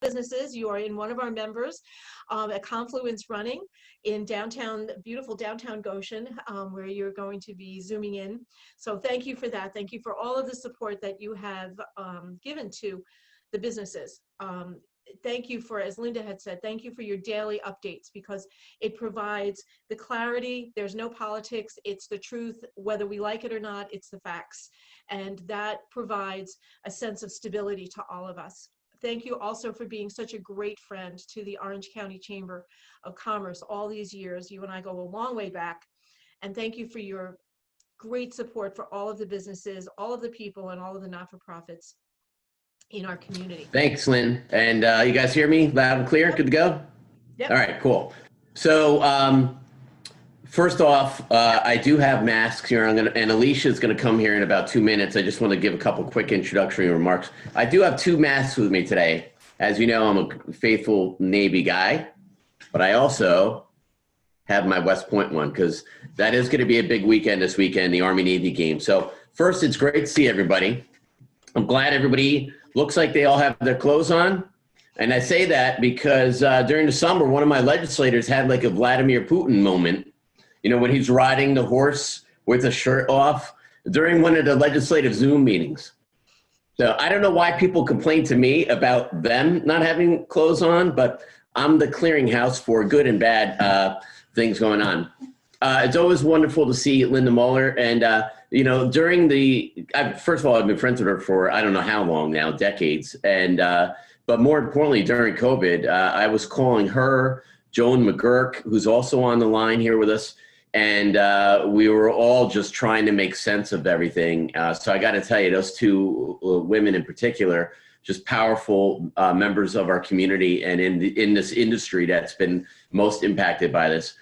businesses. You are in one of our members at Confluence Running in beautiful downtown Goshen, where you're going to be zooming in. So thank you for that. Thank you for all of the support that you have given to the businesses. Thank you for, as Linda had said, thank you for your daily updates, because it provides the clarity. There's no politics. It's the truth. Whether we like it or not, it's the facts. And that provides a sense of stability to all of us. Thank you also for being such a great friend to the Orange County Chamber of Commerce all these years. You and I go a long way back. And thank you for your great support for all of the businesses, all of the people, and all of the not-for-profits in our community. Thanks, Lynn. And you guys hear me loud and clear? Yep. Good to go? Yep. All right, cool. So first off, I do have masks here. And Alicia's gonna come here in about 2 minutes. I just want to give a couple quick introductory remarks. I do have 2 masks with me today. As you know, I'm a faithful Navy guy, but I also have my West Point one, because that is gonna be a big weekend this weekend, the Army-Navy game. So first, it's great to see everybody. I'm glad everybody looks like they all have their clothes on. And I say that because during the summer, one of my legislators had like a Vladimir Putin moment, you know, when he's riding the horse with the shirt off during one of the legislative Zoom meetings. So I don't know why people complain to me about them not having clothes on, but I'm the clearinghouse for good and bad things going on. It's always wonderful to see Linda Mueller. And, you know, during first of all, I've been friends with her for, I don't know how long now, decades. And, but more importantly, during COVID, I was calling her, Joan McGurk, who's also on the line here with us. And we were all just trying to make sense of everything. So I got to tell you, those 2 women in particular, just powerful members of our community and in this industry that's been most impacted by this.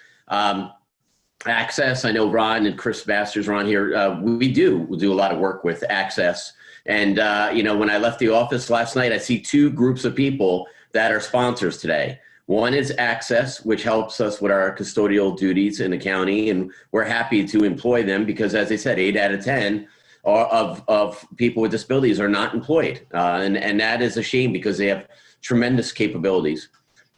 Access, I know Ron and Chris Masters are on here. We do a lot of work with Access. And, you know, when I left the office last night, I see 2 groups of people that are sponsors today. One is Access, which helps us with our custodial duties in the county. And we're happy to employ them because, as I said, 8 out of 10 of people with disabilities are not employed. And that is a shame because they have tremendous capabilities.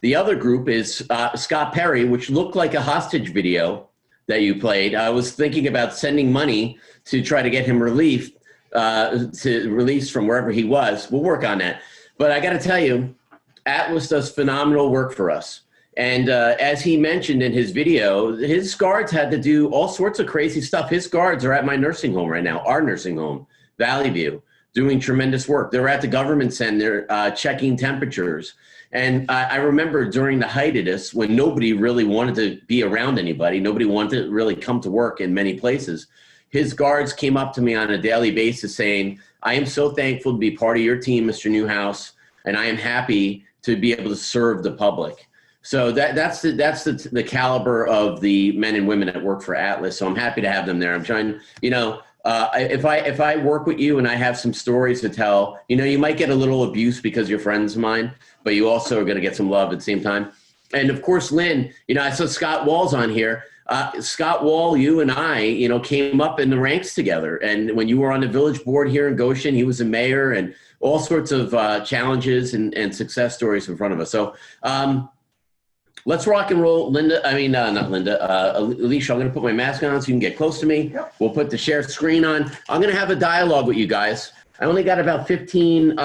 The other group is Scott Perry, which looked like a hostage video that you played. I was thinking about sending money to try to get him released from wherever he was. We'll work on that. But I got to tell you, Atlas does phenomenal work for us. And as he mentioned in his video, his guards had to do all sorts of crazy stuff. His guards are at my nursing home right now, our nursing home, Valley View, doing tremendous work. They're at the government center checking temperatures. And I remember during the height of this, when nobody really wanted to be around anybody, nobody wanted to really come to work in many places, his guards came up to me on a daily basis saying, I am so thankful to be part of your team, Mr. Newhouse, and I am happy to be able to serve the public. So that's the caliber of the men and women that work for Atlas. So I'm happy to have them there. I'm trying, you know, if I work with you and I have some stories to tell, you know, you might get a little abuse because you're friends of mine, but you also are going to get some love at the same time. And of course, Lynn, you know, I saw Scott Wall's on here. Scott Wall, you and I, you know, came up in the ranks together. And when you were on the village board here in Goshen, he was a mayor, and all sorts of challenges and success stories in front of us. So let's rock and roll. Linda, I mean, not Linda, Alicia, I'm going to put my mask on so you can get close to me. Yep. We'll put the share screen on. I'm going to have a dialogue with you guys. I only got about 15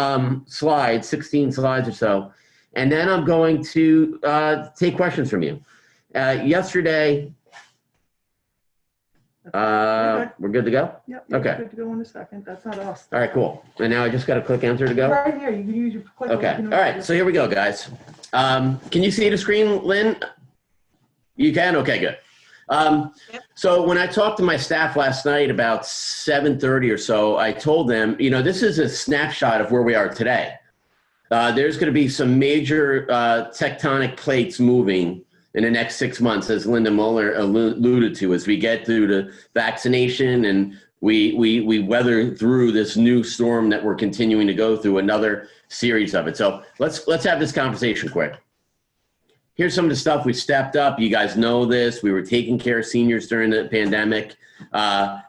slides, 16 slides or so. And then I'm going to take questions from you. Yesterday, we're good to go? Yep. Okay. Good to go in a second. That's not us. All right, cool. And now I just got to click enter to go? Right here. You can use your click. Okay. All right. So here we go, guys. Can you see the screen, Lynn? You can? Okay, good. So when I talked to my staff last night about 7:30 or so, I told them, you know, this is a snapshot of where we are today. There's going to be some major tectonic plates moving in the next 6 months, as Linda Mueller alluded to, as we get through the vaccination and we weather through this new storm that we're continuing to go through, another series of it. So let's have this conversation quick. Here's some of the stuff we stepped up. You guys know this. We were taking care of seniors during the pandemic.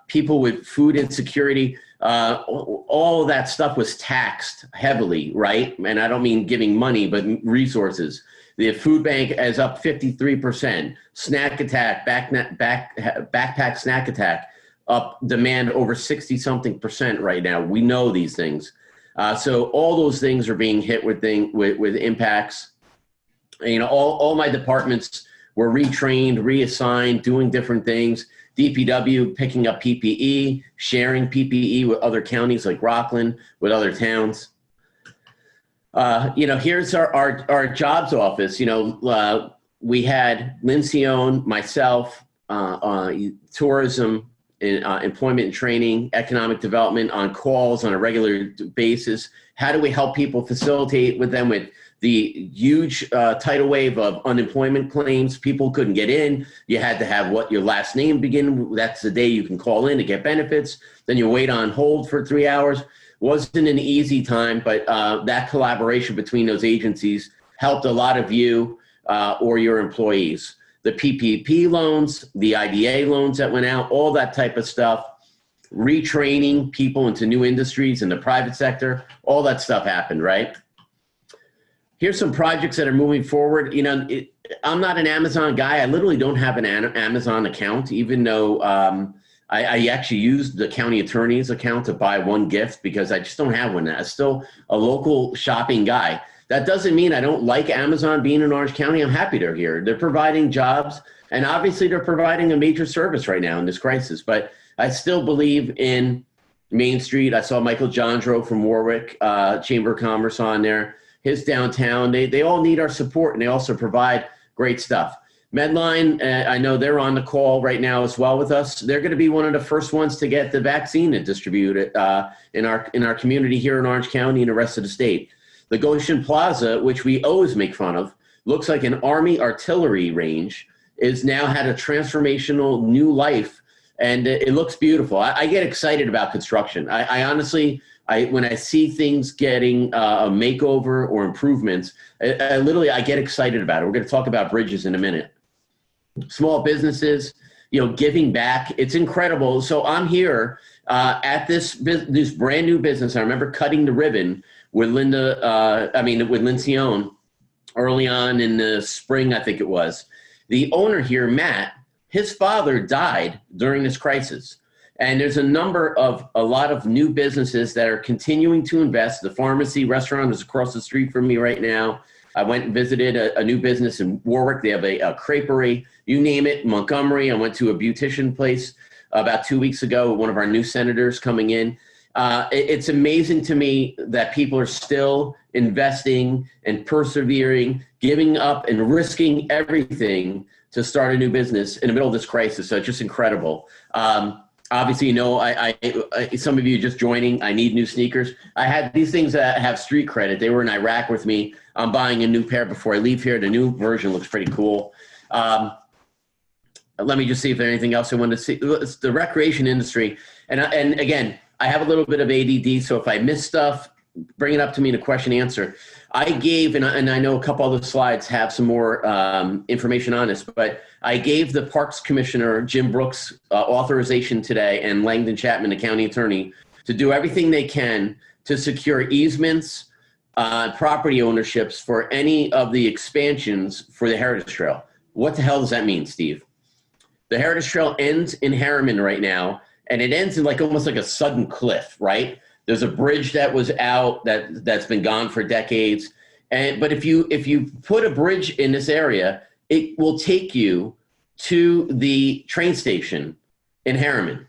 People with food insecurity. all of that stuff was taxed heavily, right? And I don't mean giving money, but resources. The food bank is up 53%. Snack attack, backpack snack attack, up demand over 60-something% right now. We know these things. So all those things are being hit with impacts. You know, all my departments were retrained, reassigned, doing different things. DPW picking up PPE, sharing PPE with other counties like Rockland, with other towns. You know, here's our jobs office. You know, we had Lincione, myself, tourism, employment and training, economic development on calls on a regular basis. How do we help people facilitate with them with the huge tidal wave of unemployment claims? People couldn't get in. You had to have your last name begin. That's the day you can call in to get benefits. Then you wait on hold for 3 hours. Wasn't an easy time, but that collaboration between those agencies helped a lot of you or your employees. The PPP loans, the IDA loans that went out, all that type of stuff, retraining people into new industries in the private sector, all that stuff happened, right? Here's some projects that are moving forward. You know, I'm not an Amazon guy. I literally don't have an Amazon account, even though I actually used the county attorney's account to buy one gift because I just don't have one. I'm still a local shopping guy. That doesn't mean I don't like Amazon being in Orange County. I'm happy they're here. They're providing jobs, and obviously they're providing a major service right now in this crisis. But I still believe in Main Street. I saw Michael Jondro from Warwick Chamber of Commerce on there. His downtown. They all need our support, and they also provide great stuff. Medline, I know they're on the call right now as well with us. They're going to be one of the first ones to get the vaccine and distribute it in our community here in Orange County and the rest of the state. The Goshen Plaza, which we always make fun of, looks like an Army artillery range, is now had a transformational new life, and it looks beautiful. I get excited about construction. I honestly, when I see things getting a makeover or improvements, I get excited about it. We're going to talk about bridges in a minute. Small businesses, you know, giving back. It's incredible. So I'm here at this brand new business. I remember cutting the ribbon with with Lincione early on in the spring, I think it was. The owner here, Matt, his father died during this crisis. And there's a lot of new businesses that are continuing to invest. The pharmacy restaurant is across the street from me right now. I went and visited a new business in Warwick. They have a creperie, you name it, Montgomery. I went to a beautician place about 2 weeks ago, one of our new senators coming in. It's amazing to me that people are still investing and persevering, giving up and risking everything to start a new business in the middle of this crisis. So it's just incredible. Obviously, you know, some of you just joining, I need new sneakers. I had these things that have street credit. They were in Iraq with me. I'm buying a new pair before I leave here. The new version looks pretty cool. Let me just see if there's anything else I wanted to see. It's the recreation industry. And again, I have a little bit of ADD, so if I miss stuff, bring it up to me in a question answer. I gave, and I know a couple other slides have some more information on this, but I gave the Parks Commissioner, Jim Brooks, authorization today, and Langdon Chapman, the county attorney, to do everything they can to secure easements, property ownerships for any of the expansions for the Heritage Trail. What the hell does that mean, Steve? The Heritage Trail ends in Harriman right now, and it ends in almost like a sudden cliff, right? There's a bridge that was out that's been gone for decades. But if you put a bridge in this area, it will take you to the train station in Harriman.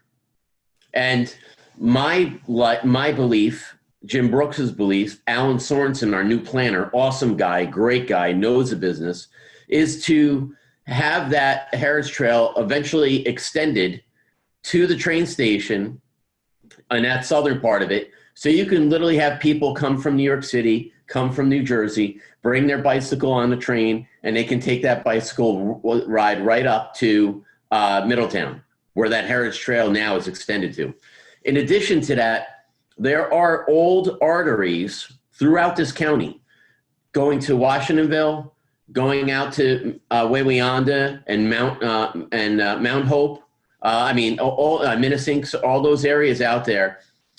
And my belief, Jim Brooks's belief, Alan Sorensen, our new planner, awesome guy, great guy, knows the business, is to have that Heritage Trail eventually extended to the train station on that southern part of it. So you can literally have people come from New York City, come from New Jersey, bring their bicycle on the train, and they can take that bicycle ride right up to Middletown, where that Heritage Trail now is extended to. In addition to that, there are old arteries throughout this county going to Washingtonville, going out to Wawayanda and Mount Hope. Minnesink, all those areas out there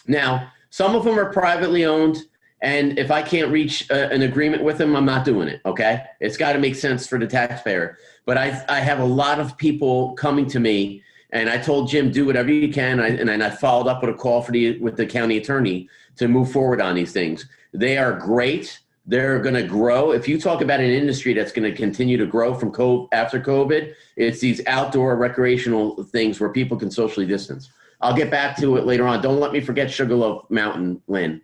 Now, some of them are privately owned, and if I can't reach an agreement with them, I'm not doing it, okay? It's got to make sense for the taxpayer. But I have a lot of people coming to me, and I told Jim, do whatever you can, and I followed up with a call with the county attorney to move forward on these things. They are great. They're going to grow. If you talk about an industry that's going to continue to grow from after COVID, it's these outdoor recreational things where people can socially distance. I'll get back to it later on. Don't let me forget Sugarloaf Mountain, Lynn.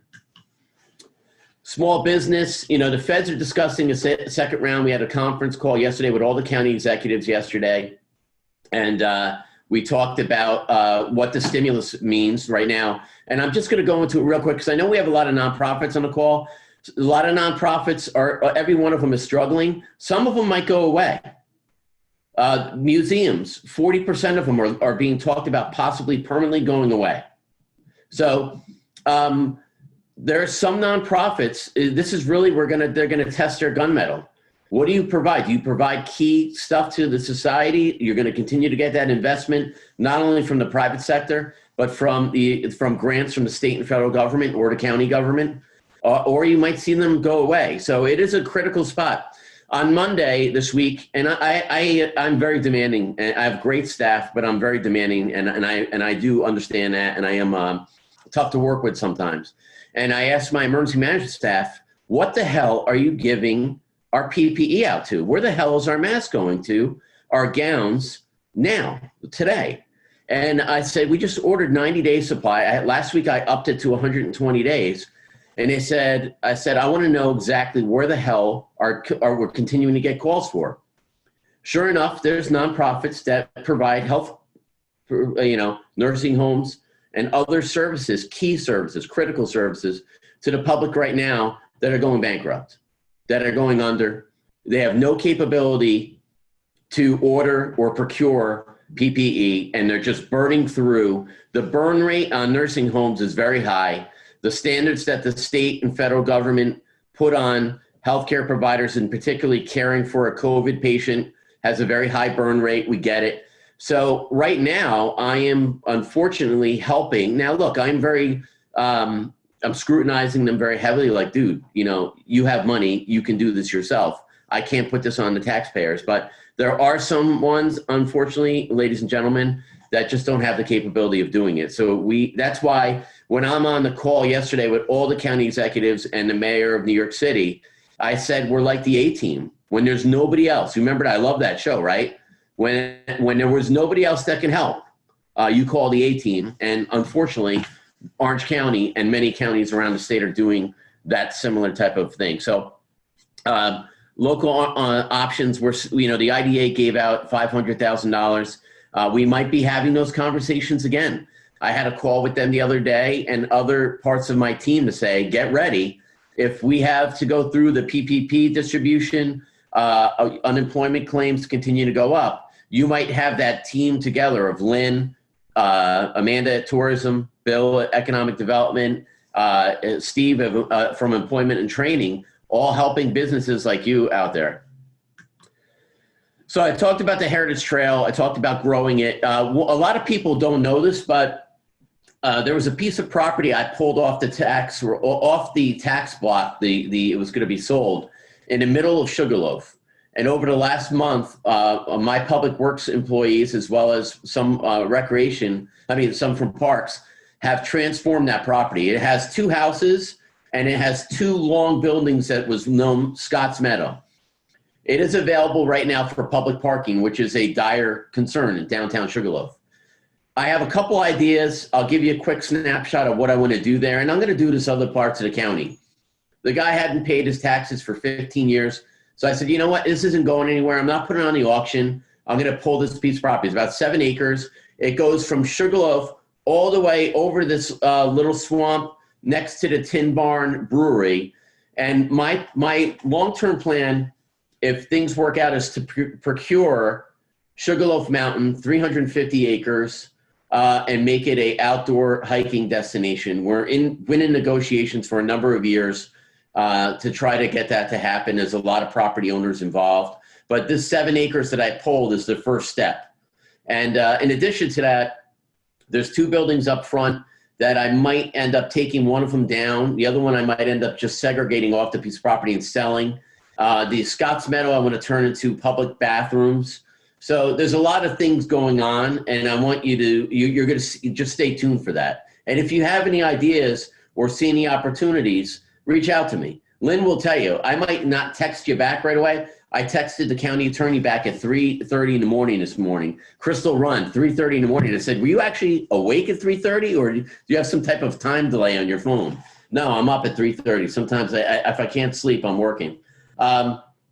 Small business, the feds are discussing a second round. We had a conference call yesterday with all the county executives yesterday. And we talked about what the stimulus means right now. And I'm just going to go into it real quick because I know we have a lot of nonprofits on the call. A lot of nonprofits every one of them is struggling. Some of them might go away. Museums, 40% of them are being talked about possibly permanently going away. So there are some nonprofits. This is really they're gonna test their gunmetal. What do you provide? Do you provide key stuff to the society? You're going to continue to get that investment not only from the private sector but from grants from the state and federal government or the county government. Or you might see them go away. So it is a critical spot. On Monday this week, and I'm very demanding. And I have great staff, but I'm very demanding, and I do understand that, and I am tough to work with sometimes. And I asked my emergency management staff, what the hell are you giving our PPE out to? Where the hell is our mask going to? Our gowns now, today? And I said, we just ordered 90-day supply. Last week I upped it to 120 days. And I said, I want to know exactly where the hell are we're continuing to get calls for. Sure enough, there's nonprofits that provide health, nursing homes and other services, key services, critical services to the public right now that are going bankrupt, that are going under. They have no capability to order or procure PPE, and they're just burning through. The burn rate on nursing homes is very high. The standards that the state and federal government put on healthcare providers, and particularly caring for a COVID patient, has a very high burn rate. We get it. So right now, I am unfortunately helping. Now, look, I'm scrutinizing them very heavily. Like, dude, you have money. You can do this yourself. I can't put this on the taxpayers. But there are some ones, unfortunately, ladies and gentlemen, that just don't have the capability of doing it. So that's why when I'm on the call yesterday with all the county executives and the mayor of New York City, I said, we're like the A-Team. When there's nobody else, remember, I love that show, right? When there was nobody else that can help, you call the A-Team. And unfortunately, Orange County and many counties around the state are doing that similar type of thing. So local options were, the IDA gave out $500,000. We might be having those conversations again. I had a call with them the other day and other parts of my team to say, get ready. If we have to go through the PPP distribution, unemployment claims continue to go up, you might have that team together of Lynn, Amanda at Tourism, Bill at Economic Development, Steve from Employment and Training, all helping businesses like you out there. So I talked about the Heritage Trail. I talked about growing it. A lot of people don't know this, but there was a piece of property I pulled off the tax block. It was going to be sold in the middle of Sugarloaf. And over the last month, my public works employees, as well as some some from parks, have transformed that property. It has 2 houses and it has 2 long buildings that was known Scott's Meadow. It is available right now for public parking, which is a dire concern in downtown Sugarloaf. I have a couple ideas. I'll give you a quick snapshot of what I want to do there. And I'm going to do this other parts of the county. The guy hadn't paid his taxes for 15 years. So I said, you know what? This isn't going anywhere. I'm not putting it on the auction. I'm going to pull this piece of property. It's about 7 acres. It goes from Sugarloaf all the way over this little swamp next to the Tin Barn Brewery. And my long-term plan, if things work out, is to procure Sugarloaf Mountain, 350 acres, and make it a outdoor hiking destination. Been in negotiations for a number of years to try to get that to happen. There's a lot of property owners involved, but this 7 acres that I pulled is the first step. And in addition to that, there's 2 buildings up front that I might end up taking one of them down. The other one I might end up just segregating off the piece of property and selling. The Scotts Meadow I want to turn into public bathrooms. So there's a lot of things going on, and I want you to, you're going to just stay tuned for that. And if you have any ideas or see any opportunities, reach out to me. Lynn will tell you. I might not text you back right away. I texted the county attorney back at 3:30 in the morning this morning. Crystal Run, 3:30 in the morning. I said, were you actually awake at 3:30, or do you have some type of time delay on your phone? No, I'm up at 3:30. Sometimes if I can't sleep, I'm working.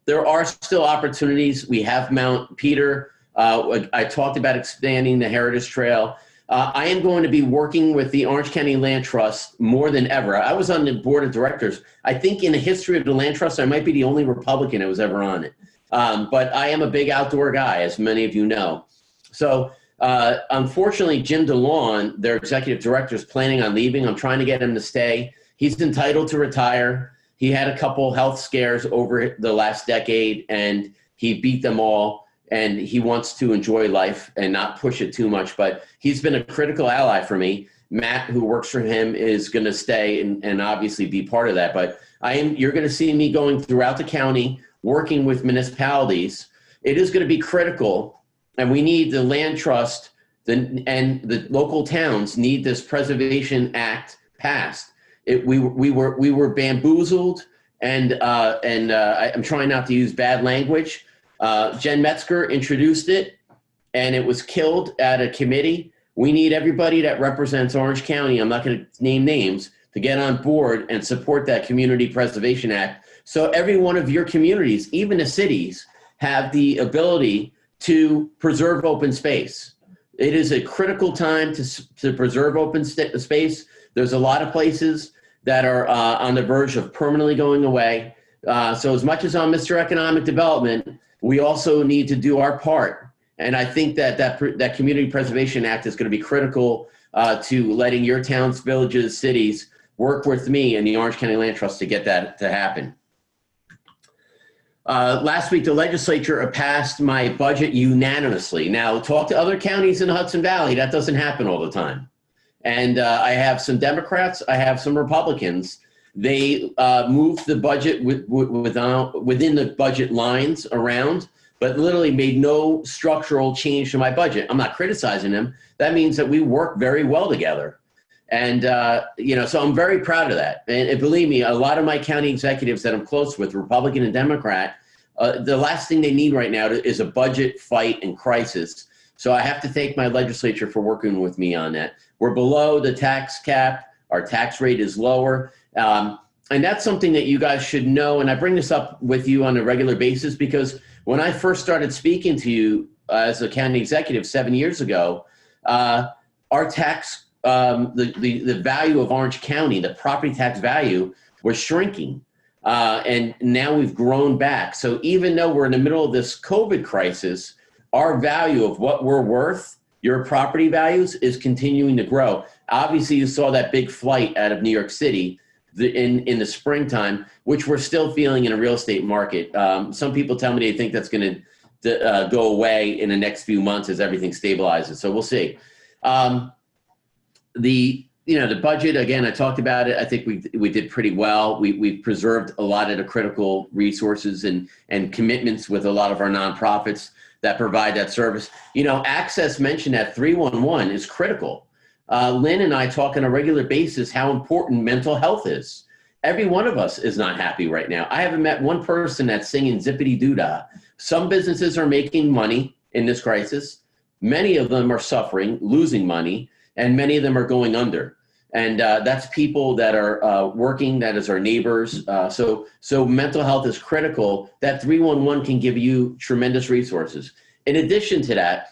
There are still opportunities. We have Mount Peter. I talked about expanding the Heritage Trail. I am going to be working with the Orange County Land Trust more than ever. I was on the board of directors. I think in the history of the Land Trust, I might be the only Republican that was ever on it. But I am a big outdoor guy, as many of you know. So unfortunately, Jim DeLawn, their executive director, is planning on leaving. I'm trying to get him to stay. He's entitled to retire. He had a couple health scares over the last decade, and he beat them all. And he wants to enjoy life and not push it too much. But he's been a critical ally for me. Matt, who works for him, is going to stay and obviously be part of that. But you're going to see me going throughout the county, working with municipalities. It is going to be critical, and we need the land trust and the local towns need this Preservation Act passed. We were bamboozled, and I'm trying not to use bad language. Jen Metzger introduced it, and it was killed at a committee. We need everybody that represents Orange County, I'm not going to name names, to get on board and support that Community Preservation Act. So every one of your communities, even the cities, have the ability to preserve open space. It is a critical time to preserve open space. There's a lot of places that are on the verge of permanently going away. So as much as I'm Mr. Economic Development, we also need to do our part. And I think that Community Preservation Act is going to be critical to letting your towns, villages, cities work with me and the Orange County Land Trust to get that to happen. Last week, the legislature passed my budget unanimously. Now, talk to other counties in the Hudson Valley. That doesn't happen all the time. And I have some Democrats. I have some Republicans. They moved the budget within the budget lines around, but literally made no structural change to my budget. I'm not criticizing them. That means that we work very well together. And, so I'm very proud of that. And believe me, a lot of my county executives that I'm close with, Republican and Democrat, the last thing they need right now is a budget fight and crisis. So I have to thank my legislature for working with me on that. We're below the tax cap. Our tax rate is lower. And that's something that you guys should know. And I bring this up with you on a regular basis because when I first started speaking to you as a county executive 7 years ago, our tax, the value of Orange County, the property tax value was shrinking. And now we've grown back. So even though we're in the middle of this COVID crisis, our value of what we're worth, your property values, is continuing to grow. Obviously, you saw that big flight out of New York City in the springtime, which we're still feeling in a real estate market. Some people tell me they think that's going to go away in the next few months as everything stabilizes. So we'll see. The budget, again, I talked about it. I think we did pretty well. We preserved a lot of the critical resources and commitments with a lot of our nonprofits that provide that service. Access mentioned at 311 is critical. Lynn and I talk on a regular basis how important mental health is. Every one of us is not happy right now. I haven't met one person that's singing zippity doo-dah. Some businesses are making money in this crisis. Many of them are suffering, losing money, and many of them are going under. And that's people that are working, that is our neighbors. So mental health is critical. That 311 can give you tremendous resources. In addition to that,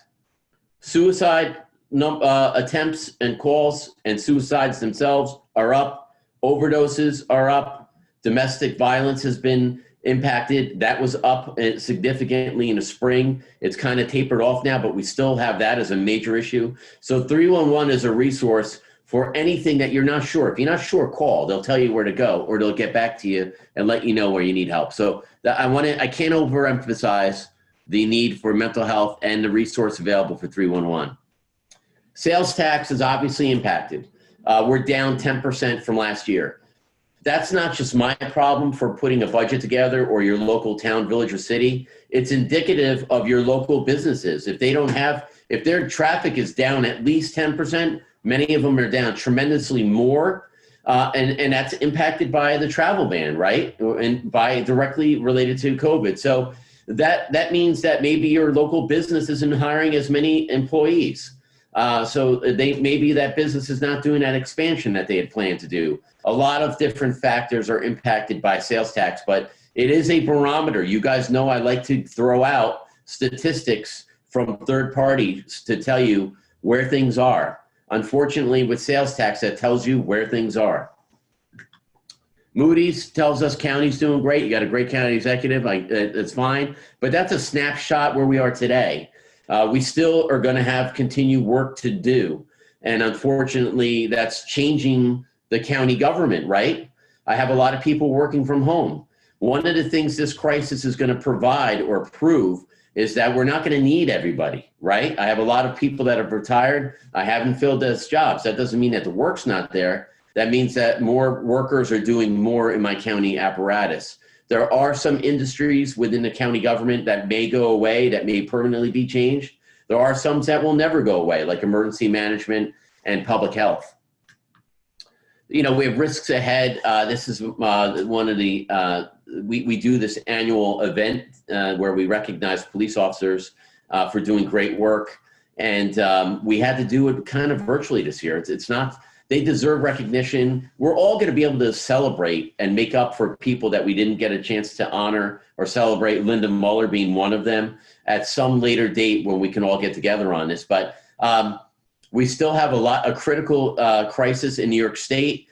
suicide attempts and calls and suicides themselves are up. Overdoses are up. Domestic violence has been impacted. That was up significantly in the spring. It's kind of tapered off now, but we still have that as a major issue. So 311 is a resource for anything that you're not sure. If you're not sure, call. They'll tell you where to go, or they'll get back to you and let you know where you need help. So I can't overemphasize the need for mental health and the resource available for 311. Sales tax is obviously impacted. we're down 10% from last year. That's not just my problem for putting a budget together or your local town, village, or city. It's indicative of your local businesses. If their traffic is down at least 10%, many of them are down tremendously more. And that's impacted by the travel ban, right? And by directly related to COVID. So that means that maybe your local business isn't hiring as many employees. So maybe that business is not doing that expansion that they had planned to do. A lot of different factors are impacted by sales tax, but it is a barometer. You guys know I like to throw out statistics from third parties to tell you where things are. Unfortunately, with sales tax, that tells you where things are. Moody's tells us county's doing great. You got a great county executive. It's fine. But that's a snapshot where we are today. We still are going to have continued work to do. And unfortunately, that's changing the county government, right? I have a lot of people working from home. One of the things this crisis is going to provide or prove is that we're not going to need everybody, right? I have a lot of people that have retired. I haven't filled those jobs. That doesn't mean that the work's not there. That means that more workers are doing more in my county apparatus. There are some industries within the county government that may go away, that may permanently be changed. There are some that will never go away, like emergency management and public health. You know, we have risks ahead. This is one of the, we do this annual event where we recognize police officers for doing great work. And we had to do it kind of virtually this year. It's not, they deserve recognition. We're all going to be able to celebrate and make up for people that we didn't get a chance to honor or celebrate, Linda Muller being one of them, at some later date when we can all get together on this. But we still have a critical crisis in New York State,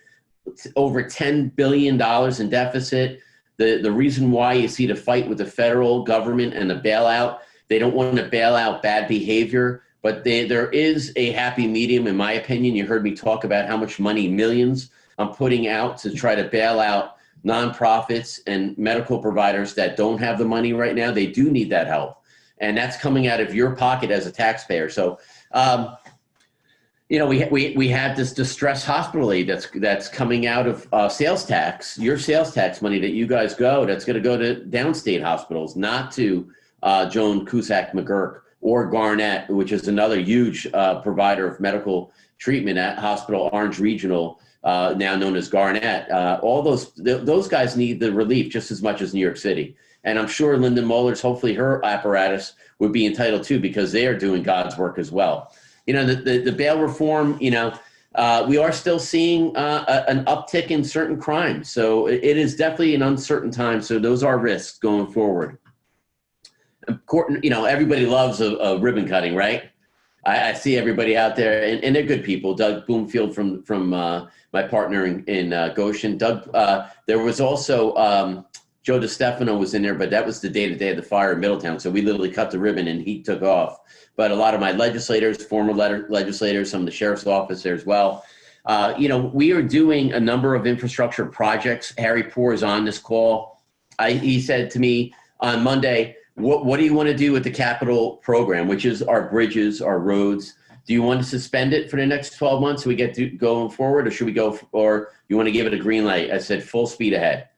over $10 billion in deficit. The reason why you see the fight with the federal government and the bailout, they don't want to bail out bad behavior, but there is a happy medium, in my opinion. You heard me talk about how much money, millions, I'm putting out to try to bail out nonprofits and medical providers that don't have the money right now. They do need that help. And that's coming out of your pocket as a taxpayer. So, you know, we have this distress hospital aid that's coming out of sales tax, your sales tax money that you guys that's going to go to downstate hospitals, not to Joan Cusack McGurk or Garnett, which is another huge provider of medical treatment at Hospital Orange Regional, now known as Garnett. All those guys need the relief just as much as New York City. And I'm sure Linda Muller's, hopefully her apparatus would be entitled to, because they are doing God's work as well. You know, the bail reform, you know, we are still seeing an uptick in certain crimes. So it is definitely an uncertain time. So those are risks going forward. You know, everybody loves a ribbon cutting, right? I see everybody out there, and they're good people. Doug Bloomfield from my partner in Goshen. Doug, there was also Joe DiStefano was in there, but that was the day of the fire in Middletown. So we literally cut the ribbon and he took off. But a lot of my legislators, former legislators, some of the sheriff's office there as well. You know, we are doing a number of infrastructure projects. Harry Poor is on this call. He said to me on Monday, what do you want to do with the capital program, which is our bridges, our roads? Do you want to suspend it for the next 12 months so we get to going forward, or should we go, or you want to give it a green light? I said, full speed ahead.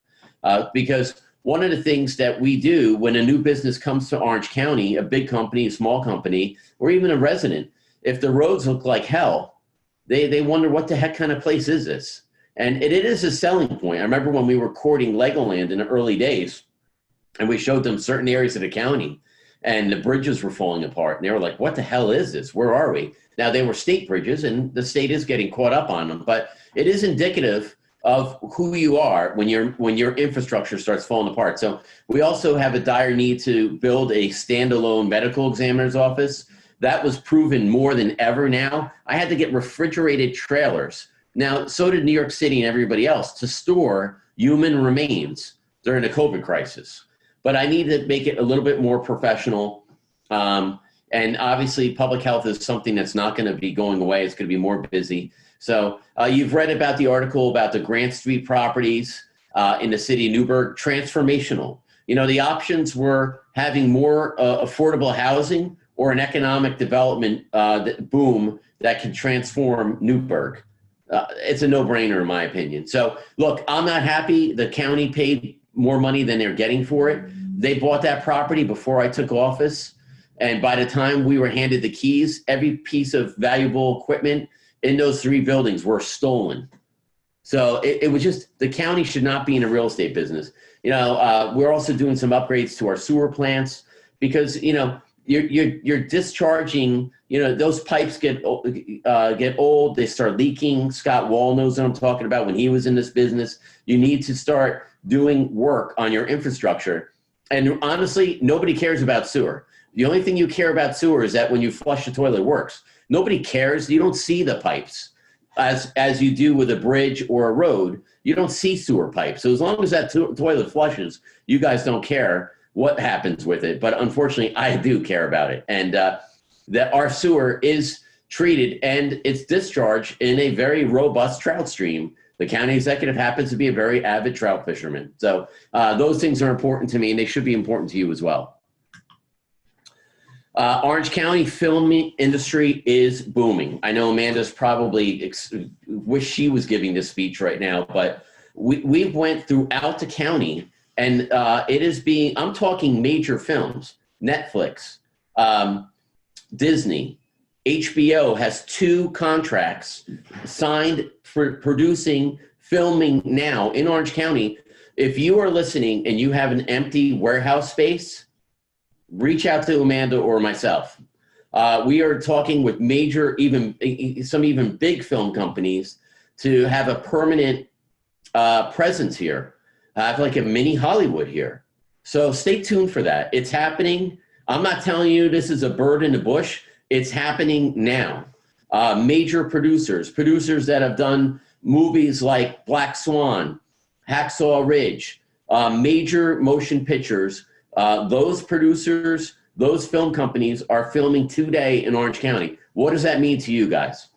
Because one of the things that we do when a new business comes to Orange County, a big company, a small company, or even a resident, if the roads look like hell, they wonder what the heck kind of place is this? And it is a selling point. I remember when we were courting Legoland in the early days, and we showed them certain areas of the county, and the bridges were falling apart. And they were like, what the hell is this? Where are we? Now, they were state bridges, and the state is getting caught up on them. But it is indicative of who you are when your infrastructure starts falling apart. So we also have a dire need to build a standalone medical examiner's office. That was proven more than ever now. I had to get refrigerated trailers. Now, so did New York City and everybody else, to store human remains during the COVID crisis. But I need to make it a little bit more professional. And obviously, public health is something that's not going to be going away. It's going to be more busy. So you've read about the article about the Grant Street properties in the city of Newburgh, transformational. You know, the options were having more affordable housing or an economic development boom that can transform Newburgh. it's a no-brainer in my opinion. So look, I'm not happy. The county paid more money than they're getting for it. They bought that property before I took office. And by the time we were handed the keys, every piece of valuable equipment in those 3 buildings were stolen. So it was just, the county should not be in a real estate business. We're also doing some upgrades to our sewer plants because, you're discharging, those pipes get old, they start leaking. Scott Wall knows what I'm talking about when he was in this business. You need to start doing work on your infrastructure. And honestly, nobody cares about sewer. The only thing you care about sewer is that when you flush the toilet, it works. Nobody cares. You don't see the pipes as you do with a bridge or a road. You don't see sewer pipes. So as long as that toilet flushes, you guys don't care what happens with it. But unfortunately, I do care about it. And that our sewer is treated and it's discharged in a very robust trout stream. The county executive happens to be a very avid trout fisherman. So those things are important to me, and they should be important to you as well. Orange County film industry is booming. I know Amanda's probably wish she was giving this speech right now, but we went throughout the county, and it is being, I'm talking major films, Netflix, Disney, HBO has 2 contracts signed for producing filming now in Orange County. If you are listening and you have an empty warehouse space, reach out to Amanda or myself. We are talking with major, even big film companies to have a permanent presence here. Have like a mini Hollywood here. So stay tuned for that. It's happening. I'm not telling you this is a bird in the bush. It's happening now. Major producers that have done movies like Black Swan, Hacksaw Ridge, major motion pictures. Those producers, those film companies are filming today in Orange County. What does that mean to you guys?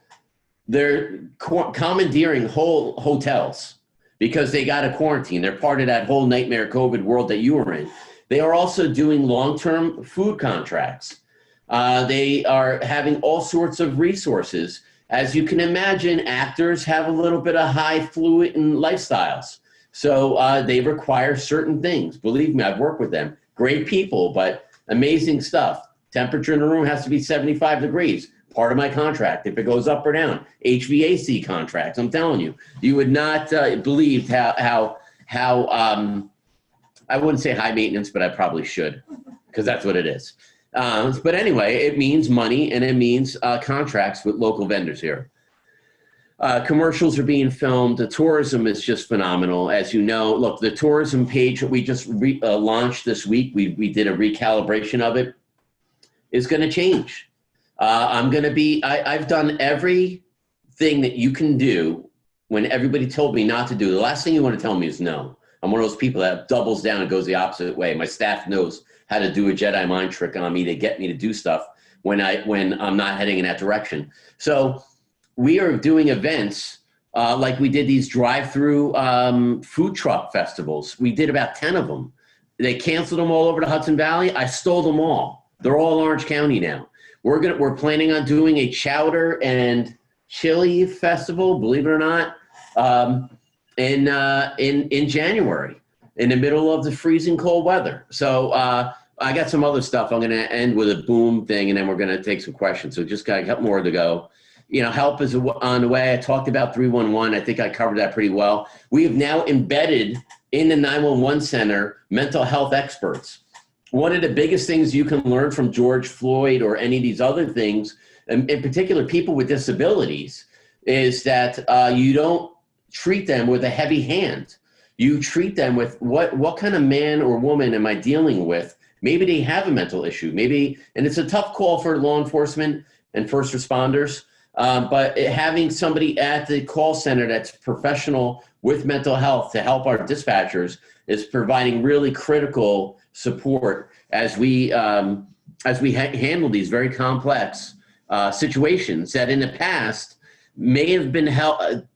They're commandeering whole hotels because they got to quarantine. They're part of that whole nightmare COVID world that you were in. They are also doing long-term food contracts. They are having all sorts of resources. As you can imagine, actors have a little bit of highfalutin lifestyles. So they require certain things. Believe me, I've worked with them. Great people, but amazing stuff. Temperature in the room has to be 75 degrees. Part of my contract, if it goes up or down. HVAC contracts, I'm telling you. You would not believe how I wouldn't say high maintenance, but I probably should, because that's what it is. But anyway, it means money, and it means contracts with local vendors here. Commercials are being filmed. The tourism is just phenomenal. As you know, look, the tourism page that we just launched this week, we did a recalibration of it, is going to change. I've done everything that you can do when everybody told me not to do. The last thing you want to tell me is no. I'm one of those people that doubles down and goes the opposite way. My staff knows how to do a Jedi mind trick on me to get me to do stuff when I'm not heading in that direction. So we are doing events like we did these drive-through food truck festivals. We did about 10 of them. They canceled them all over the Hudson Valley. I stole them all. They're all Orange County now. We're planning on doing a chowder and chili festival, believe it or not, in January, in the middle of the freezing cold weather. So I got some other stuff. I'm going to end with a boom thing, and then we're going to take some questions. So just got a couple more to go. Help is on the way. I talked about 311. I think I covered that pretty well. We have now embedded in the 911 center mental health experts. One of the biggest things you can learn from George Floyd or any of these other things, and in particular people with disabilities, is that you don't treat them with a heavy hand. You treat them with what kind of man or woman am I dealing with? Maybe they have a mental issue. Maybe, and it's a tough call for law enforcement and first responders. But having somebody at the call center that's professional with mental health to help our dispatchers is providing really critical support as we handle these very complex situations that in the past may have been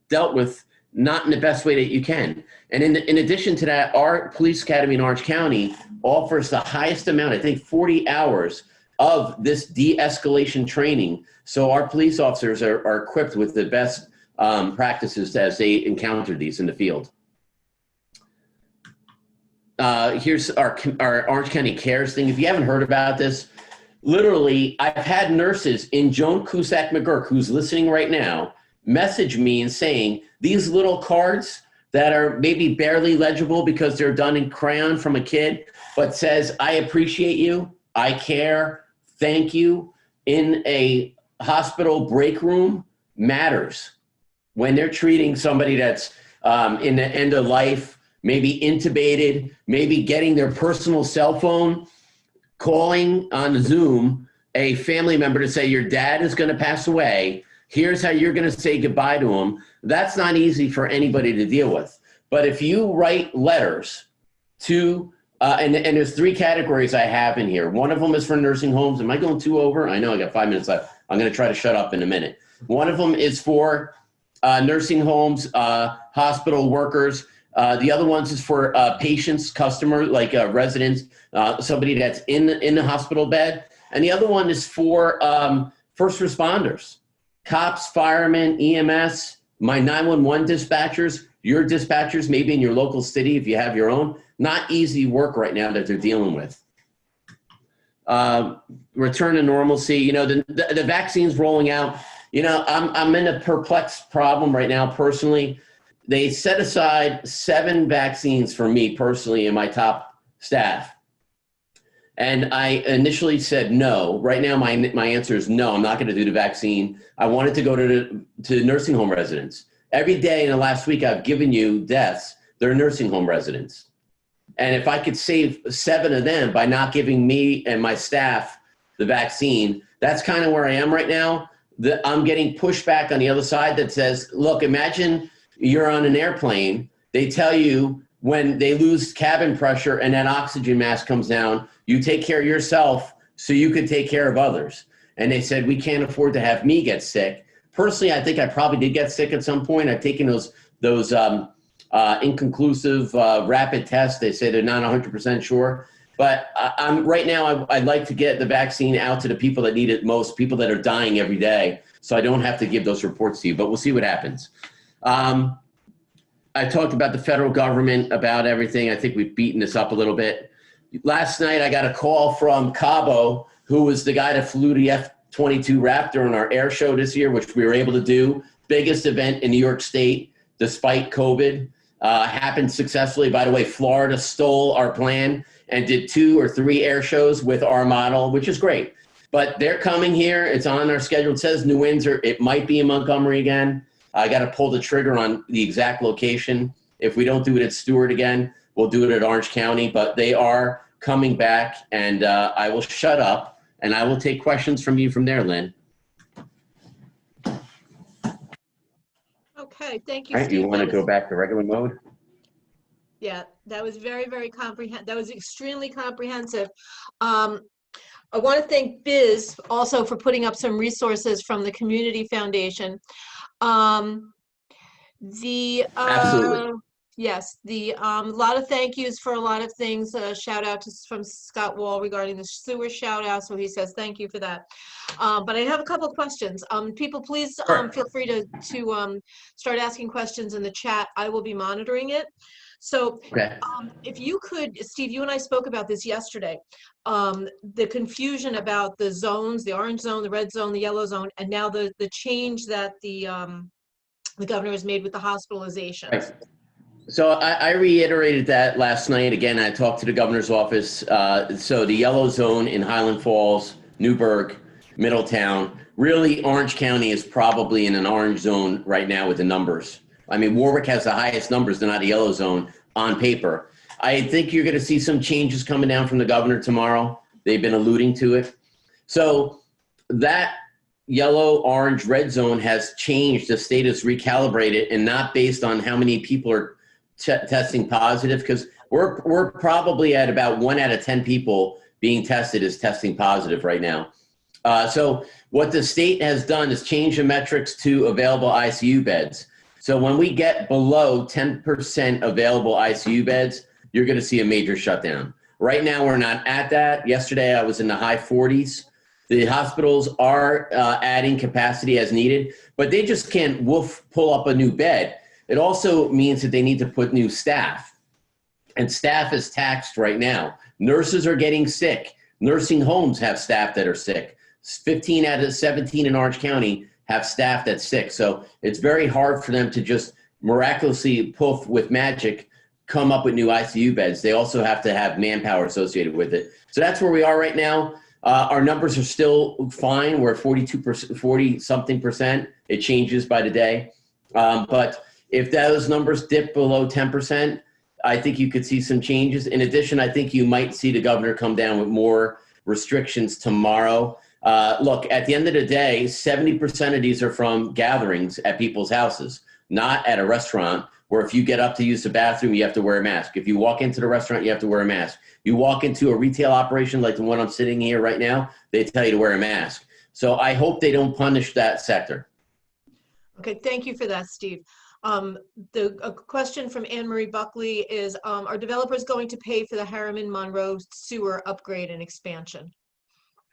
dealt with not in the best way that you can. And in addition to that, our police academy in Orange County offers the highest amount, I think 40 hours of this de-escalation training. So our police officers are equipped with the best practices as they encounter these in the field. Here's our Orange County Cares thing. If you haven't heard about this, literally, I've had nurses in Joan Cusack McGurk, who's listening right now, message me and saying these little cards that are maybe barely legible because they're done in crayon from a kid, but says, I appreciate you, I care, thank you, in a hospital break room matters. When they're treating somebody that's in the end of life, maybe intubated, maybe getting their personal cell phone, calling on Zoom a family member to say, your dad is going to pass away. Here's how you're going to say goodbye to him. That's not easy for anybody to deal with. But if you write letters to, and there's 3 categories I have in here. One of them is for nursing homes. Am I going 2 over? I know I got 5 minutes left. I'm going to try to shut up in a minute. One of them is for nursing homes, hospital workers. The other ones is for patients, customer, like residents, somebody that's in the hospital bed. And the other one is for first responders, cops, firemen, EMS, my 911 dispatchers, your dispatchers, maybe in your local city if you have your own. Not easy work right now that they're dealing with. Return to normalcy. You know, the vaccine's rolling out. You know, I'm in a perplexed problem right now personally. They set aside 7 vaccines for me personally and my top staff. And I initially said no. Right now, my answer is no, I'm not going to do the vaccine. I wanted to go to nursing home residents. Every day in the last week, I've given you deaths. They're nursing home residents. And if I could save 7 of them by not giving me and my staff the vaccine, that's kind of where I am right now. I'm getting pushback on the other side that says, look, imagine you're on an airplane. They tell you when they lose cabin pressure and that oxygen mask comes down, you take care of yourself so you can take care of others. And they said, we can't afford to have me get sick. Personally, I think I probably did get sick at some point. I've taken those inconclusive rapid tests. They say they're not 100% sure. But I'm right now, I'd like to get the vaccine out to the people that need it most, people that are dying every day, so I don't have to give those reports to you. But we'll see what happens. I talked about the federal government, about everything. I think we've beaten this up a little bit. Last night, I got a call from Cabo, who was the guy that flew the F-22 Raptor in our air show this year, which we were able to do. Biggest event in New York State, despite COVID. Happened successfully. By the way, Florida stole our plan and did 2 or 3 air shows with our model, which is great. But they're coming here. It's on our schedule. It says New Windsor. It might be in Montgomery again. I got to pull the trigger on the exact location. If we don't do it at Stewart again, we'll do it at Orange County. But they are coming back, and I will shut up, and I will take questions from you from there, Lynn. Okay, thank you, All right, Steve. you want to go back to regular mode? Yeah, that was very, very comprehensive. That was extremely comprehensive. I want to thank Biz also for putting up some resources from the Community Foundation. Absolutely. Yes, a lot of thank yous for a lot of things. Shout out from Scott Wall regarding the sewer shout out. So he says thank you for that. But I have a couple of questions. People, please feel free to start asking questions in the chat. I will be monitoring it. So if you could, Steve, you and I spoke about this yesterday, the confusion about the zones, the orange zone, the red zone, the yellow zone, and now the change that the governor has made with the hospitalizations. Right. So I reiterated that last night. Again, I talked to the governor's office. So the yellow zone in Highland Falls, Newburgh, Middletown, really Orange County is probably in an orange zone right now with the numbers. I mean, Warwick has the highest numbers. They're not a yellow zone on paper. I think you're going to see some changes coming down from the governor tomorrow. They've been alluding to it. So that yellow, orange, red zone has changed. The state is recalibrated and not based on how many people are testing positive, because we're probably at about 1 out of 10 people being tested is testing positive right now. So what the state has done is change the metrics to available ICU beds. So when we get below 10% available ICU beds, you're going to see a major shutdown. Right now, we're not at that. Yesterday, I was in the high 40s. The hospitals are adding capacity as needed, but they just can't pull up a new bed. It also means that they need to put new staff, and staff is taxed right now. Nurses are getting sick. Nursing homes have staff that are sick. 15 out of 17 in Orange County have staff that's sick. So it's very hard for them to just miraculously, poof, with magic, come up with new ICU beds. They also have to have manpower associated with it. So that's where we are right now. Our numbers are still fine. We're at 42%, 40 something percent. It changes by the day. But if those numbers dip below 10%, I think you could see some changes. In addition, I think you might see the governor come down with more restrictions tomorrow. Look, at the end of the day, 70% of these are from gatherings at people's houses, not at a restaurant where if you get up to use the bathroom, you have to wear a mask. If you walk into the restaurant, you have to wear a mask. You walk into a retail operation like the one I'm sitting here right now, they tell you to wear a mask. So I hope they don't punish that sector. Okay, thank you for that, Steve. A question from Anne Marie Buckley is, are developers going to pay for the Harriman Monroe sewer upgrade and expansion?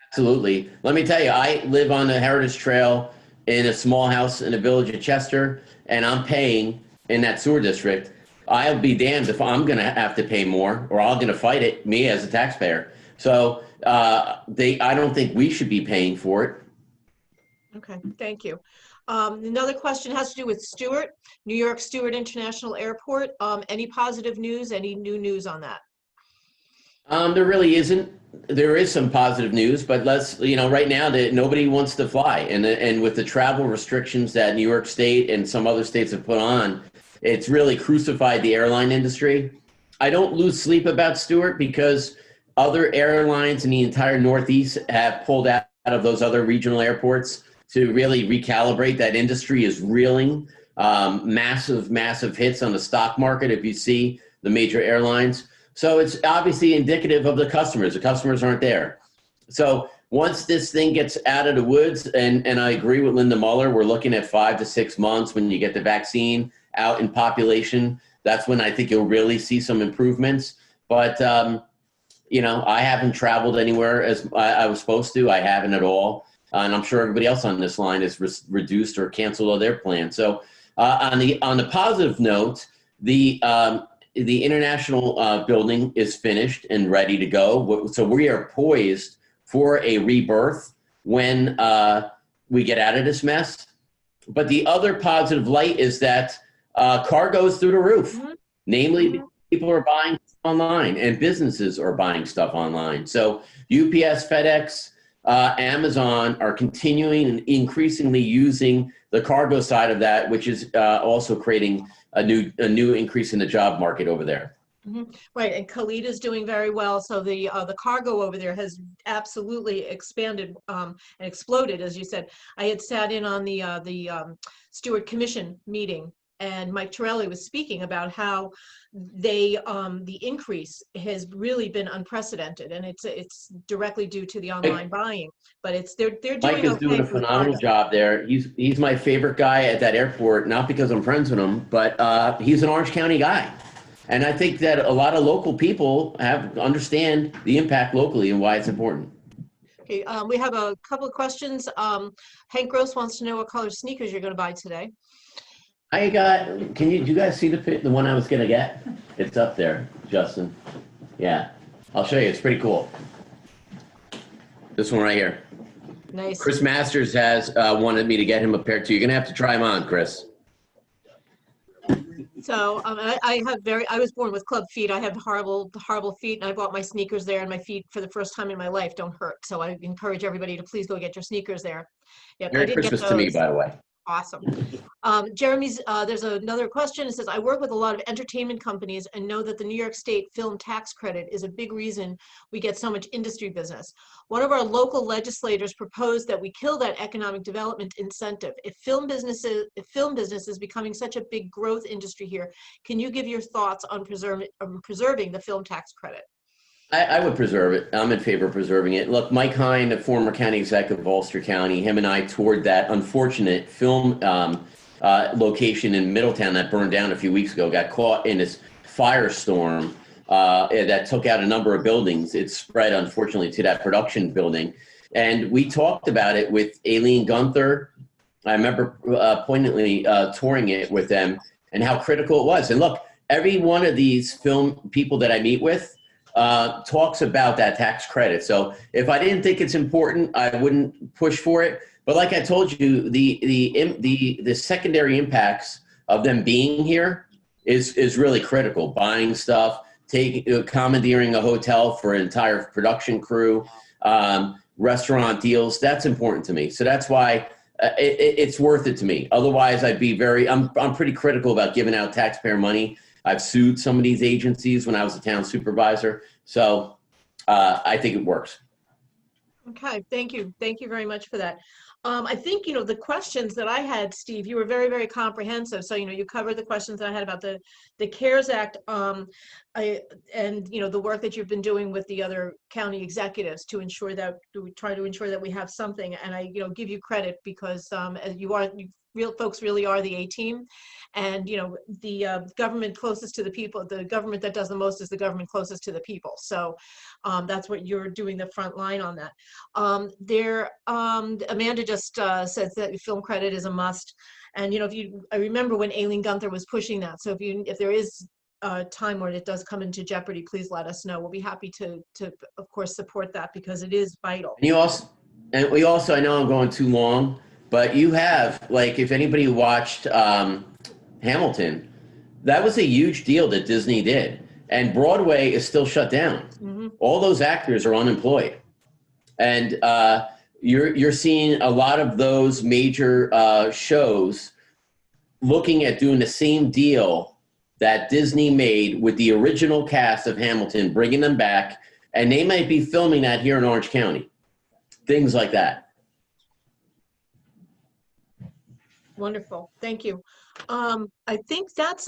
Absolutely. Let me tell you, I live on the Heritage Trail in a small house in the village of Chester, and I'm paying in that sewer district. I'll be damned if I'm going to have to pay more, or I'm going to fight it, me as a taxpayer. So I don't think we should be paying for it. Okay, thank you. Another question has to do with Stewart, New York Stewart International Airport. Any positive news, any new news on that? There really isn't. There is some positive news, but right now nobody wants to fly. And with the travel restrictions that New York State and some other states have put on, it's really crucified the airline industry. I don't lose sleep about Stewart because other airlines in the entire Northeast have pulled out of those other regional airports to really recalibrate. That industry is reeling. Massive, massive hits on the stock market if you see the major airlines. So it's obviously indicative of the customers. The customers aren't there. So once this thing gets out of the woods, and I agree with Linda Muller, we're looking at 5 to 6 months when you get the vaccine out in population. That's when I think you'll really see some improvements. But, I haven't traveled anywhere as I was supposed to. I haven't at all. And I'm sure everybody else on this line has reduced or canceled all their plans. So on the positive note, the international building is finished and ready to go. So we are poised for a rebirth when we get out of this mess. But the other positive light is that cargo's through the roof. Mm-hmm. Namely, people are buying online and businesses are buying stuff online. So UPS, FedEx, Amazon are continuing and increasingly using the cargo side of that, which is also creating a new increase in the job market over there. Mm-hmm. Right, and Khalid is doing very well. So the cargo over there has absolutely expanded and exploded, as you said. I had sat in on the Stewart Commission meeting, and Mike Torelli was speaking about how the increase has really been unprecedented, and it's directly due to the online buying. But they're doing Mike is doing a phenomenal job there. He's my favorite guy at that airport, not because I'm friends with him, but he's an Orange County guy, and I think that a lot of local people understand the impact locally and why it's important. Okay, we have a couple of questions. Hank Gross wants to know what color sneakers you're going to buy today. Do you guys see the one I was going to get? It's up there, Justin. Yeah, I'll show you. It's pretty cool. This one right here. Nice. Chris Masters has wanted me to get him a pair too. You're going to have to try them on, Chris. So I was born with club feet. I have horrible feet, and I bought my sneakers there, and my feet for the first time in my life don't hurt. So I encourage everybody to please go get your sneakers there. Yep, Merry Christmas to me, by the way. Awesome. Jeremy's, there's another question. It says, I work with a lot of entertainment companies and know that the New York State film tax credit is a big reason we get so much industry business. One of our local legislators proposed that we kill that economic development incentive. If film business is becoming such a big growth industry here, can you give your thoughts on preserving the film tax credit? I would preserve it. I'm in favor of preserving it. Look, Mike Hine, the former county executive of Ulster County, him and I toured that unfortunate film location in Middletown that burned down a few weeks ago, got caught in this firestorm that took out a number of buildings. It spread, unfortunately, to that production building. And we talked about it with Aileen Gunther. I remember poignantly touring it with them and how critical it was. And look, every one of these film people that I meet with talks about that tax credit. So if I didn't think it's important, I wouldn't push for it. But like I told you, the secondary impacts of them being here is really critical. Buying stuff, commandeering a hotel for an entire production crew, restaurant deals. That's important to me. So that's why it's worth it to me. Otherwise, I'd be I'm pretty critical about giving out taxpayer money. I've sued some of these agencies when I was a town supervisor. So I think it works. Okay, thank you. Thank you very much for that. I think, the questions that I had, Steve, you were very, very comprehensive. So, you covered the questions that I had about the CARES Act, and, the work that you've been doing with the other county executives to ensure that we try to ensure that we have something. And I, give you credit because folks really are the A team. And, the government closest to the people, the government that does the most is the government closest to the people. So that's what you're doing the front line on that. Amanda just says that film credit is a must. And, I remember when Aileen Gunther was pushing that. So if there is a time when it does come into jeopardy, please let us know. We'll be happy to of course, support that because it is vital. And we also, I know I'm going too long, but you have, like, if anybody watched Hamilton, that was a huge deal that Disney did. And Broadway is still shut down. Mm-hmm. All those actors are unemployed. And you're seeing a lot of those major shows looking at doing the same deal that Disney made with the original cast of Hamilton, bringing them back. And they might be filming that here in Orange County. Things like that. Wonderful. Thank you. I think that's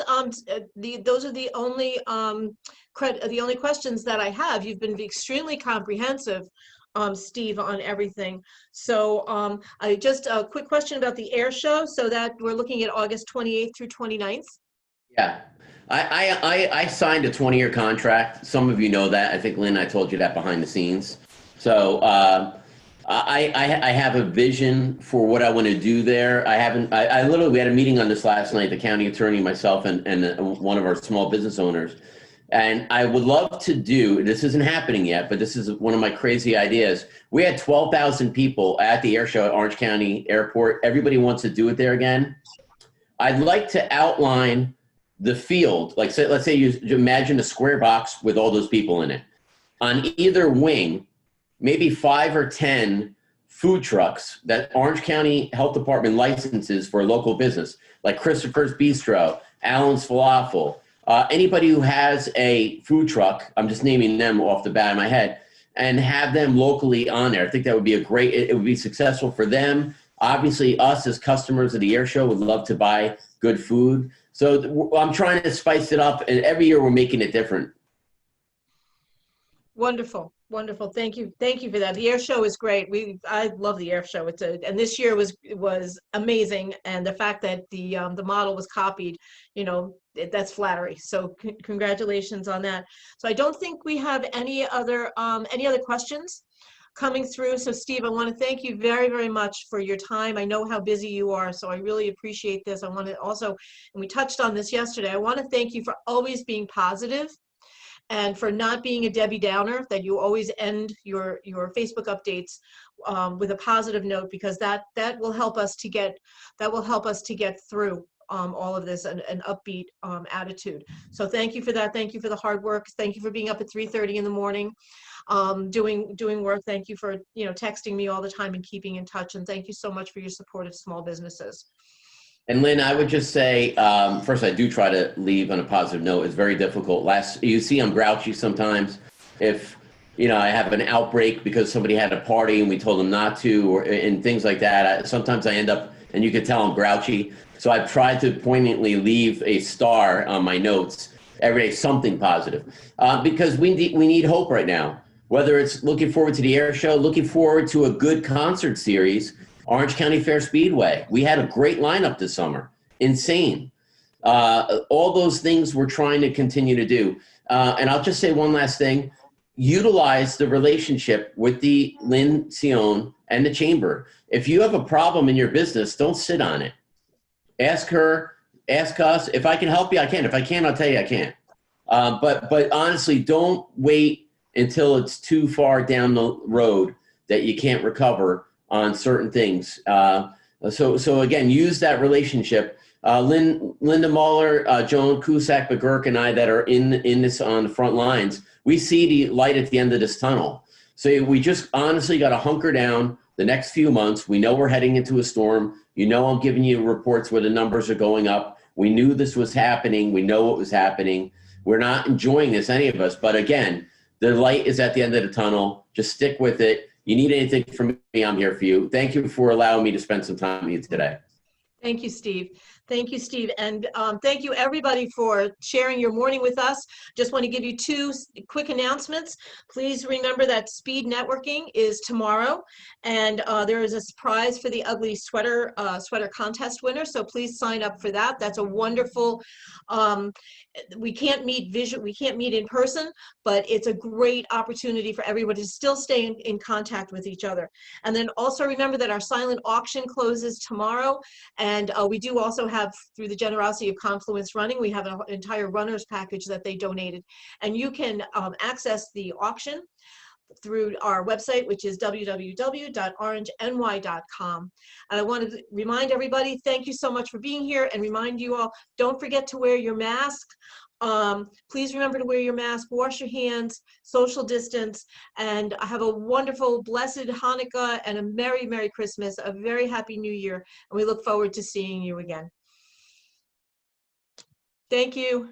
those are the only questions that I have. You've been extremely comprehensive, Steve, on everything. So I just a quick question about the air show. So that we're looking at August 28th through 29th. Yeah. I signed a 20-year contract. Some of you know that. I think, Lynn, I told you that behind the scenes. So I have a vision for what I want to do there. We had a meeting on this last night, the county attorney, myself, and one of our small business owners. And I would love to do, this isn't happening yet, but this is one of my crazy ideas. We had 12,000 people at the air show at Orange County Airport. Everybody wants to do it there again. I'd like to outline the field. Like, let's say you imagine a square box with all those people in it. On either wing, maybe 5 or 10 food trucks that Orange County Health Department licenses for a local business, like Christopher's Bistro, Allen's Falafel, anybody who has a food truck, I'm just naming them off the bat of my head, and have them locally on there. I think that would be it would be successful for them. Obviously, us as customers of the air show would love to buy good food. So I'm trying to spice it up, and every year we're making it different. Wonderful. Wonderful. Thank you. Thank you for that. The air show is great. I love the air show. And this year was amazing. And the fact that the model was copied, that's flattery. So congratulations on that. So I don't think we have any other questions coming through. So Steve, I want to thank you very, very much for your time. I know how busy you are, so I really appreciate this. I want to also, and we touched on this yesterday, I want to thank you for always being positive. And for not being a Debbie Downer, that you always end your Facebook updates with a positive note, because that will help us to get through all of this, an upbeat attitude. So thank you for that. Thank you for the hard work. Thank you for being up at 3:30 in the morning, doing work. Thank you for texting me all the time and keeping in touch. And thank you so much for your support of small businesses. And Lynn, I would just say, first, I do try to leave on a positive note. It's very difficult. You see I'm grouchy sometimes. If, I have an outbreak because somebody had a party and we told them not to, and things like that. Sometimes I end up, and you can tell I'm grouchy. So I've tried to poignantly leave a star on my notes every day, something positive, because we need hope right now. Whether it's looking forward to the air show, looking forward to a good concert series, Orange County Fair Speedway. We had a great lineup this summer. Insane. All those things we're trying to continue to do. And I'll just say one last thing. utilize the relationship with the Lynn Sion and the chamber. If you have a problem in your business, don't sit on it. Ask her, ask us. If I can help you, I can. If I can't, I'll tell you I can't. But honestly, don't wait until it's too far down the road that you can't recover on certain things. So again, use that relationship. Linda Muller, Joan Cusack, McGurk, and I that are in this on the front lines, we see the light at the end of this tunnel. So we just honestly got to hunker down the next few months. We know we're heading into a storm. You know, I'm giving you reports where the numbers are going up. We knew this was happening. We know what was happening. We're not enjoying this, any of us. But again, the light is at the end of the tunnel. Just stick with it. You need anything from me, I'm here for you. Thank you for allowing me to spend some time with you today. Thank you, Steve. Thank you, Steve. And thank you, everybody, for sharing your morning with us. Just want to give you two quick announcements. Please remember that speed networking is tomorrow, and there is a prize for the ugly sweater contest winner. So please sign up for that. That's a wonderful. We can't meet in person, but it's a great opportunity for everybody to still stay in contact with each other. And then also remember that our silent auction closes tomorrow, and we do also have, through the generosity of Confluence Running, we have an entire runner's package that they donated, and you can access the auction through our website, which is www.orangeny.com. And I want to remind everybody, thank you so much for being here, and remind you all, don't forget to wear your mask. Please remember to wear your mask, wash your hands, social distance, and have a wonderful, blessed Hanukkah and a Merry, Merry Christmas, a very Happy New Year, and we look forward to seeing you again. Thank you.